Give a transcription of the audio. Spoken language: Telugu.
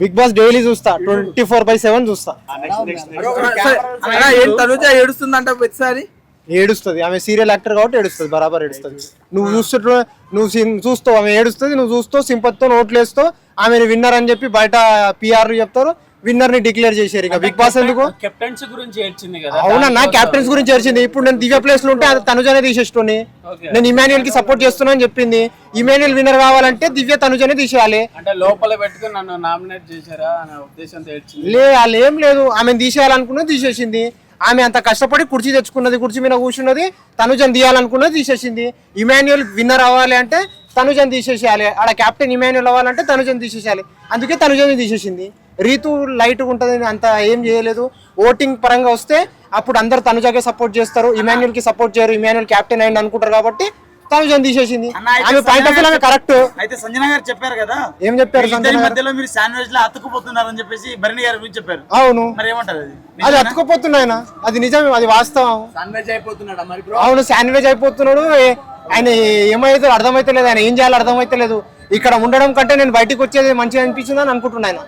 బిగ్ బాస్ డైలీ చూస్తా 24/7 చూస్తా. తనుజ ఏడుస్తుందంట ప్రతిసారి. ఏడుస్తుంది, ఆమె సీరియల్ యాక్టర్ కాబట్టి ఏడుస్తుంది, బరాబర్ ఏడుస్తుంది. నువ్వు చూస్తావు, ఆమె ఏడుస్తుంది, నువ్వు చూస్తావు, సింపతితో నోట్లు వేస్తావు, ఆమెను విన్నర్ అని చెప్పి బయట పిఆర్ చెప్తారు, విన్నర్ ని డిక్లేర్ చేశారు. ఇక బిగ్ బాస్ ఎందుకు? కెప్టెన్స్ గురించి ఏడ్చింది కదా. అవునన్నా, క్యాప్టెన్స్ గురించి ఏడ్చింది. ఇప్పుడు నేను దివ్య ప్లేస్ లో ఉంటే తనుజనే తీసేస్తుంది. నేను ఇమాన్యుయల్ కి సపోర్ట్ చేస్తున్నా అని చెప్పింది. ఇమాన్యుయల్ విన్నర్ కావాలంటే దివ్య తనుజనే తీసేయాలి. అంటే లోపల పెట్టుకుని నన్ను నామినేట్ చేశారా అనే ఉద్దేశంతో ఏడ్చింది. వాళ్ళు ఏం లేదు, ఆమెను తీసేయాలనుకున్నది తీసేసింది. ఆమె అంత కష్టపడి కుర్చీ తెచ్చుకున్నది, కుర్చీ మీద కూర్చున్నది, తనుజను తీయాలనుకున్నది తీసేసింది. ఇమాన్యుయల్ విన్నర్ అవ్వాలి అంటే తనుజను తీసేసేయాలి, ఆడ కెప్టెన్ ఇమాన్యుయల్ అవ్వాలంటే తనుజను తీసేసేయాలి. అందుకే తనుజని తీసేసింది. రీతు లైట్ ఉంటుంది, అంత ఏం చేయలేదు. ఓటింగ్ పరంగా వస్తే అప్పుడు అందరు తనుజాకే సపోర్ట్ చేస్తారు, ఇమాన్యుయల్ కి సపోర్ట్ చేయరు. ఇమాన్యుయల్ కెప్టెన్ అయింది అనుకుంటారు కాబట్టి తనుజని తీసేసింది. ఆమె పాయింట్ ఆఫ్ వ్యూ కరెక్ట్. అయితే సంజన గారు చెప్పారు కదా, ఏం చెప్పారు? సంజన మధ్యలో మీరు శాండ్విచ్ లో అతుక్కుపోతున్నారు అని చెప్పేసి భరణి గారి గురించి చెప్పారు. అవును, మరి ఏమంటారు? అది అతుక్కుపోతున్నాయన, అది నిజమే, అది వాస్తవం. శాండ్విచ్ అయిపోతున్నాడు మరి. అవును, శాండ్విచ్ అయిపోతున్నాడు. ఆయన ఏమైతే అర్థమైతే లేదు, ఆయన ఏం చేయాలో అర్థమైతే లేదు. ఇక్కడ ఉండడం కంటే నేను బయటకు వచ్చేది మంచిగా అనిపించింది అని అనుకుంటున్నాను ఆయన.